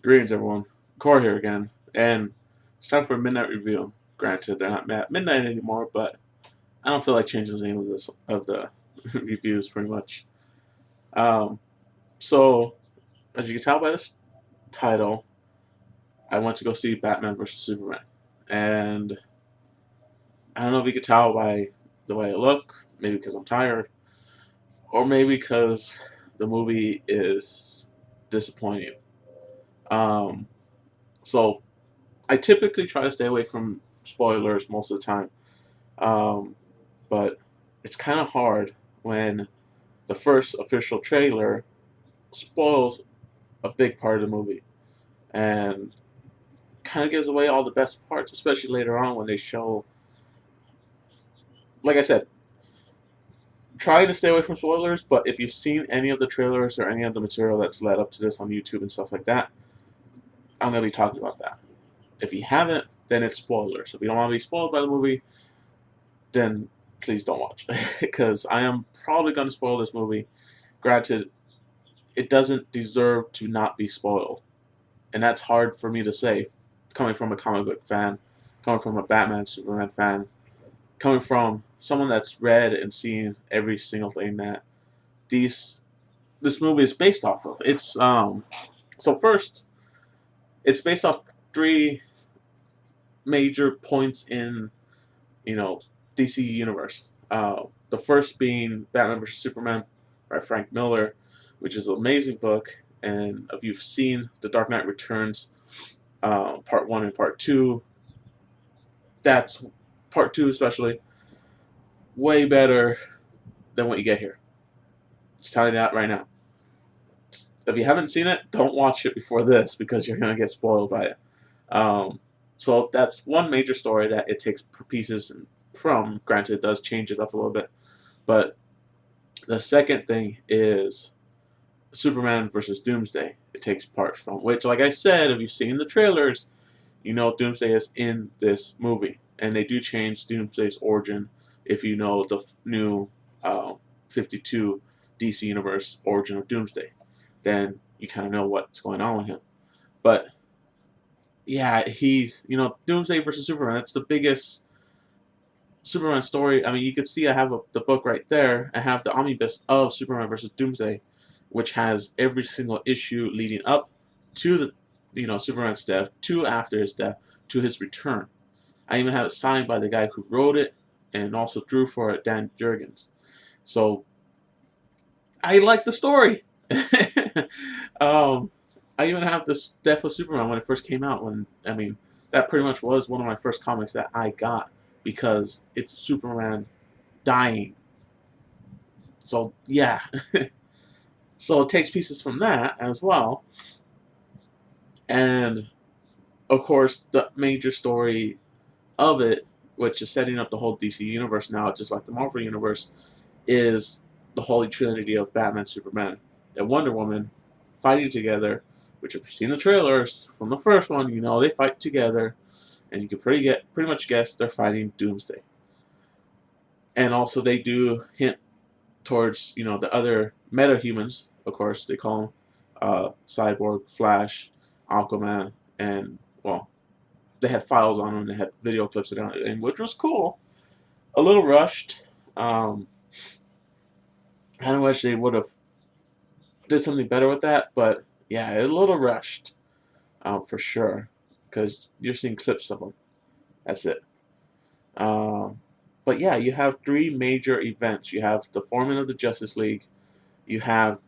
Greetings, everyone. Core here again, and it's time for a midnight review. Granted, they're not at midnight anymore, but I don't feel like changing the name of this of the reviews pretty much. Um, so, as you can tell by this title, I went to go see Batman vs Superman, and I don't know if you could tell by the way I look, maybe because I'm tired, or maybe because the movie is disappointing. Um, so, I typically try to stay away from spoilers most of the time. Um, but it's kind of hard when the first official trailer spoils a big part of the movie and kind of gives away all the best parts, especially later on when they show. Like I said, try to stay away from spoilers, but if you've seen any of the trailers or any of the material that's led up to this on YouTube and stuff like that, I'm going to be talking about that. If you haven't, then it's spoilers. If you don't want to be spoiled by the movie, then please don't watch. Because I am probably going to spoil this movie. Granted, it doesn't deserve to not be spoiled. And that's hard for me to say, coming from a comic book fan, coming from a Batman, Superman fan, coming from someone that's read and seen every single thing that these this movie is based off of. So first, it's based off three major points in you know DC universe. The first being Batman vs Superman by Frank Miller, which is an amazing book. And if you've seen The Dark Knight Returns, part one and part two, that's part two especially way better than what you get here. Just telling you that right now. If you haven't seen it, don't watch it before this because you're gonna get spoiled by it. Um, so that's one major story that it takes pieces from. Granted, it does change it up a little bit, but the second thing is Superman versus Doomsday. It takes part from which, like I said, if you've seen the trailers, you know Doomsday is in this movie, and they do change Doomsday's origin if you know the new uh, 52 DC Universe origin of Doomsday. Then you kind of know what's going on with him. But yeah, he's Doomsday versus Superman. That's the biggest Superman story. I mean, you could see I have the book right there. I have the omnibus of Superman versus Doomsday, which has every single issue leading up to the Superman's death, to after his death, to his return. I even have it signed by the guy who wrote it and also drew for it, Dan Jurgens. So I like the story. um, I even have this Death of Superman when it first came out. When I mean, that pretty much was one of my first comics that I got because it's Superman dying. So yeah, so it takes pieces from that as well, and of course the major story of it, which is setting up the whole DC universe now, just like the Marvel universe, is the holy trinity of Batman, Superman, and Wonder Woman fighting together. Which, if you've seen the trailers from the first one, you know they fight together, and you can pretty much guess they're fighting Doomsday. And also, they do hint towards the other metahumans. Of course, they call them Cyborg, Flash, Aquaman, and well, they had files on them. They had video clips of it, and which was cool. A little rushed. I kind of wish they would have did something better with that, but yeah, a little rushed, for sure, because you're seeing clips of them. That's it. Um, but yeah, you have three major events. You have the forming of the Justice League. You have,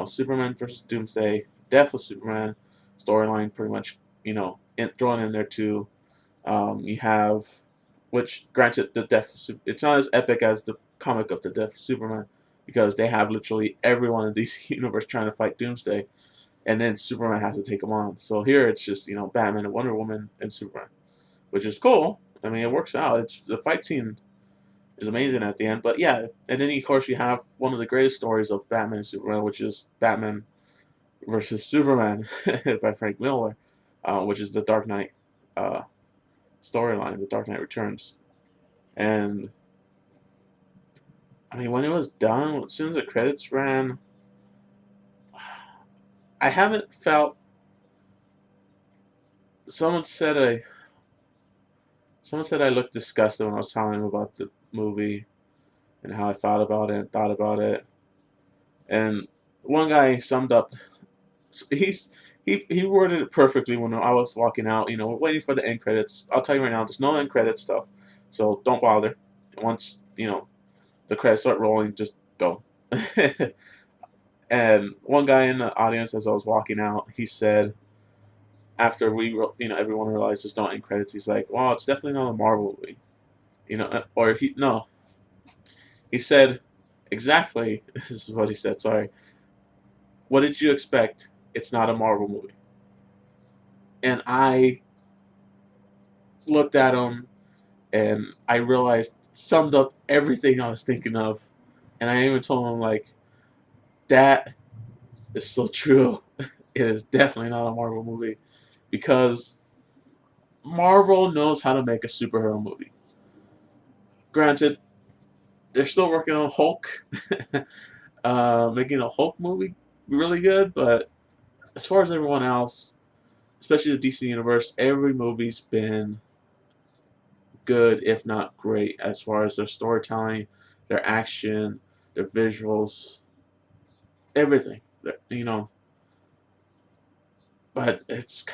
Superman versus Doomsday, Death of Superman storyline, pretty much, thrown in there too. You have, which granted, the Death. It's not as epic as the comic of the Death of Superman, because they have literally everyone in DC universe trying to fight Doomsday, and then Superman has to take them on. So here it's just Batman and Wonder Woman and Superman, which is cool. I mean, it works out. It's the fight scene is amazing at the end. But yeah, and then of course you have one of the greatest stories of Batman and Superman, which is Batman versus Superman by Frank Miller, which is the Dark Knight uh, storyline, the Dark Knight Returns. And I mean, when it was done, as soon as the credits ran, I haven't felt someone said I someone said I looked disgusted when I was telling him about the movie and how I thought about it and thought about it. And one guy summed up. He's he worded it perfectly when I was walking out. You know, waiting for the end credits. I'll tell you right now, there's no end credit stuff, so don't bother. Once the credits start rolling, just go. And one guy in the audience, as I was walking out, he said, after everyone realized there's no end credits, he's like, "Well, it's definitely not a Marvel movie," or he said, exactly. This is what he said. Sorry. What did you expect? It's not a Marvel movie. And I looked at him and I realized summed up everything I was thinking of. And I even told him like that is so true. It is definitely not a Marvel movie because Marvel knows how to make a superhero movie. Granted, they're still working on Hulk, making a Hulk movie really good, but as far as everyone else, especially the DC universe, every movie's been good, if not great, as far as their storytelling, their action, their visuals, everything. But it's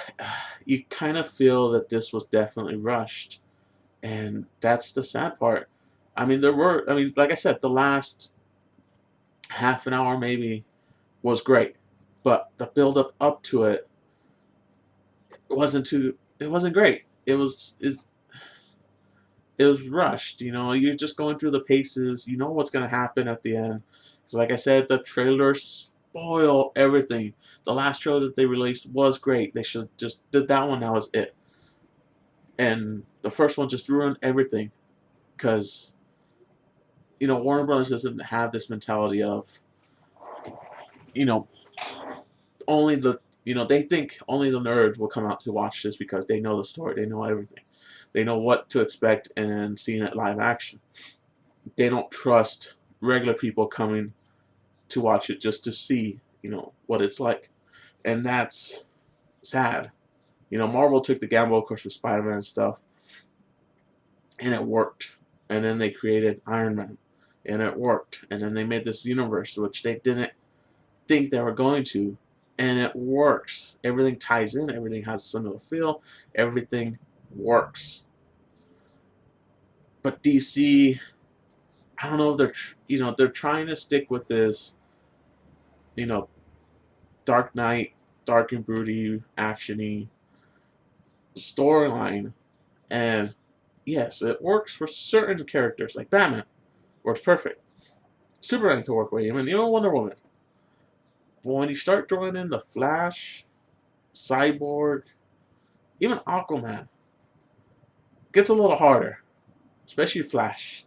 you kind of feel that this was definitely rushed, and that's the sad part. Like I said, the last half an hour maybe was great, but the build up to it wasn't great. It was rushed. You're just going through the paces. You know what's going to happen at the end. So, like I said, the trailer spoiled everything. The last trailer that they released was great. They should just did that one. That was it. And the first one just ruined everything because Warner Brothers doesn't have this mentality of you know only they think only the nerds will come out to watch this because they know the story. They know everything. They know what to expect and seeing it live action. They don't trust regular people coming to watch it just to see, what it's like. And that's sad. Marvel took the gamble, of course, with Spider-Man and stuff, and it worked. And then they created Iron Man, and it worked. And then they made this universe, which they didn't think they were going to, and it works. Everything ties in. Everything has a similar feel. Everything works. But DC, I don't know if they're trying to stick with this, you know, Dark Knight, dark and broody, actiony storyline, and yes, it works for certain characters. Like Batman works perfect. Superman can work with him, and even Wonder Woman. But when you start throwing in the Flash, Cyborg, even Aquaman, it gets a little harder, especially Flash.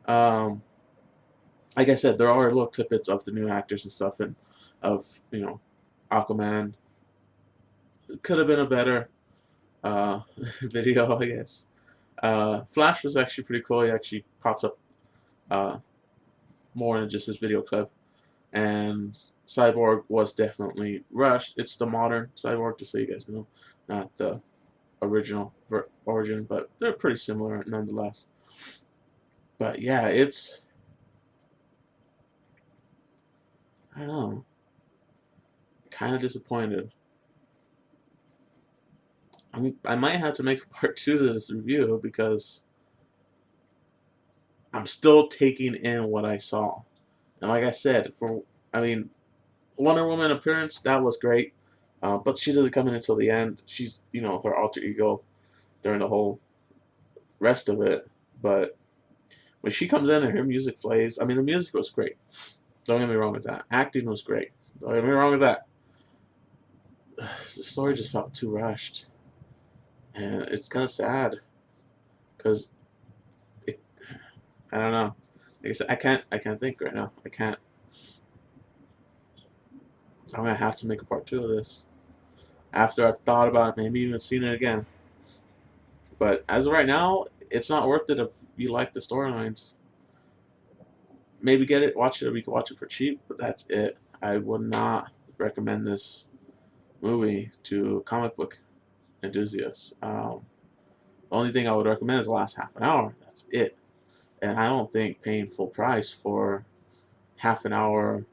Um, like I said, there are little clippets of the new actors and stuff, and of Aquaman. It could have been a better video, I guess. Flash was actually pretty cool. He actually pops up uh, more than just his video clip. And Cyborg was definitely rushed. It's the modern Cyborg, just so you guys know, not the original origin, but they're pretty similar nonetheless. But yeah, I don't know, kind of disappointed. I might have to make a part two to this review because I'm still taking in what I saw. And like I said, I mean, Wonder Woman appearance, that was great. But she doesn't come in until the end. She's, her alter ego during the whole rest of it. But when she comes in and her music plays, I mean, the music was great. Don't get me wrong with that. Acting was great. Don't get me wrong with that. The story just felt too rushed. And it's kind of sad. Because, I don't know. Like I said, I can't think right now. I can't. I'm going to have to make a part two of this. After I've thought about it, maybe even seen it again. But as of right now, it's not worth it if you like the storylines. Maybe get it, watch it, or you can watch it for cheap, but that's it. I would not recommend this movie to comic book enthusiasts. The only thing I would recommend is the last half an hour. That's it. And I don't think paying full price for half an hour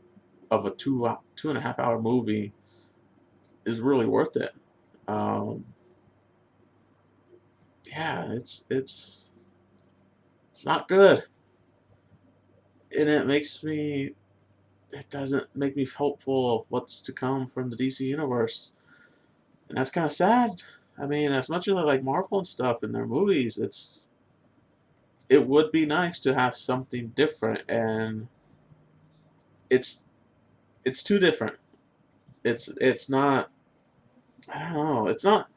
of a 2.5 hour movie is really worth it. Um, yeah, it's not good, and it doesn't make me hopeful of what's to come from the DC universe, and that's kind of sad. I mean, as much as I like Marvel and stuff in their movies, it would be nice to have something different, and it's it's too different. It's not. I don't know. It's not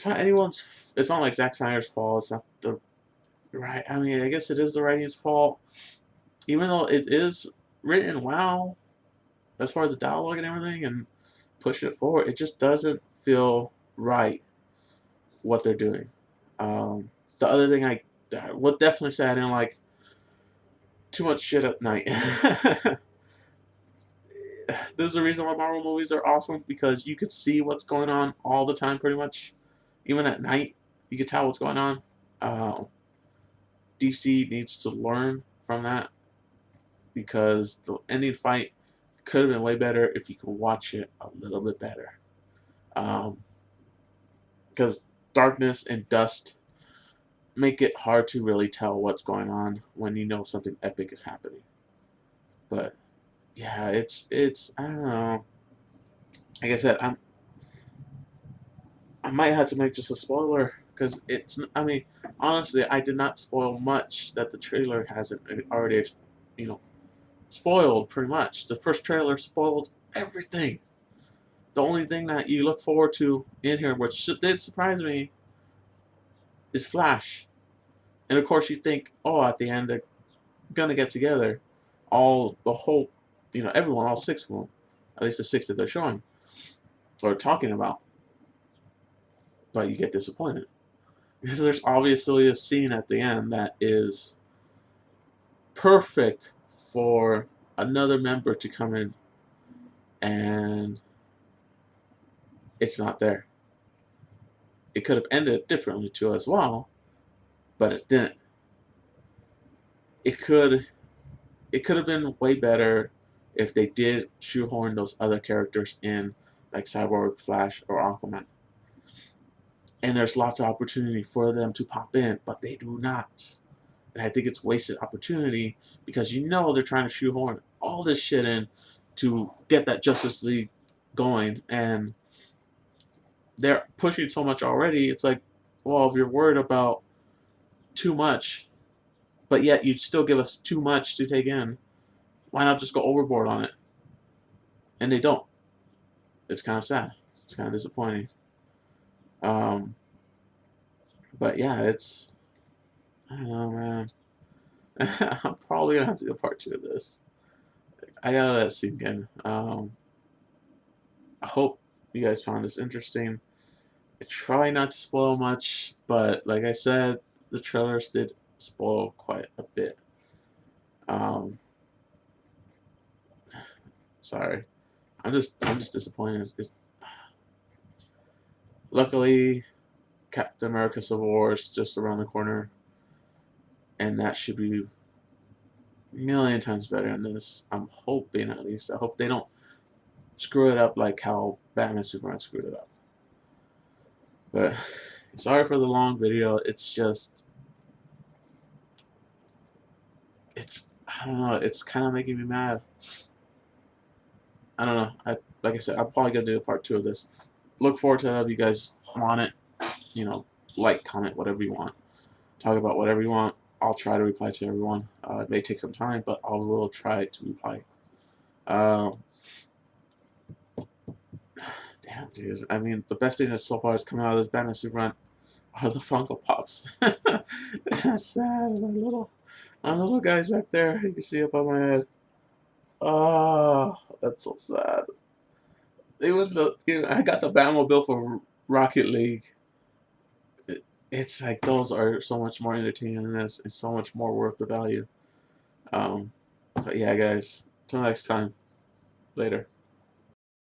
anyone's. It's not like Zack Snyder's fault. It's not the right. I mean, I guess it is the writing's fault, even though it is written well as far as the dialogue and everything, and pushing it forward. It just doesn't feel right what they're doing. The other thing I would definitely say I didn't like too much shit at night. There's a reason why Marvel movies are awesome because you could see what's going on all the time, pretty much. Even at night, you could tell what's going on. Uh, DC needs to learn from that because the ending fight could have been way better if you could watch it a little bit better. Because darkness and dust make it hard to really tell what's going on when you know something epic is happening. But yeah, it's I don't know. Like I said, I might have to make just a spoiler because it's. I mean, honestly, I did not spoil much that the trailer hasn't already, you know, spoiled pretty much. The first trailer spoiled everything. The only thing that you look forward to in here, which did surprise me, is Flash. And of course, you think, oh, at the end they're gonna get together, the whole, everyone, all six of them, at least the six that they're showing or talking about. But you get disappointed because there's obviously a scene at the end that is perfect for another member to come in, and it's not there. It could have ended differently too as well, but it didn't. It could it could have been way better if they did shoehorn those other characters in, like Cyborg, Flash, or Aquaman. And there's lots of opportunity for them to pop in, but they do not. And I think it's wasted opportunity because they're trying to shoehorn all this shit in to get that Justice League going, and they're pushing so much already. It's like, well, if you're worried about too much, but yet you still give us too much to take in, why not just go overboard on it? And they don't. It's kind of sad. It's kind of disappointing. Um, but yeah, I don't know, man. I'm probably gonna have to do a part 2 of this. I gotta let it sink in. I hope you guys found this interesting. I try not to spoil much, but like I said, the trailers did spoil quite a bit. Sorry, I'm just disappointed. Luckily, Captain America: Civil War is just around the corner, and that should be a million times better than this. I'm hoping, at least. I hope they don't screw it up like how Batman Superman screwed it up. But sorry for the long video. I don't know. It's kind of making me mad. I don't know. Like I said, I'm probably gonna do a part 2 of this. Look forward to it if you guys want it. Like, comment, whatever you want. Talk about whatever you want. I'll try to reply to everyone. It may take some time, but I will try to reply. Damn, dude. I mean, the best thing that so far has come out of this Batman Superman are the Funko Pops. That's sad. My little guys back there. You can see up on my head. Oh, that's so sad. I got the Batmobile for Rocket League. It's like those are so much more entertaining than this. It's so much more worth the value. But yeah, guys. Till next time. Later.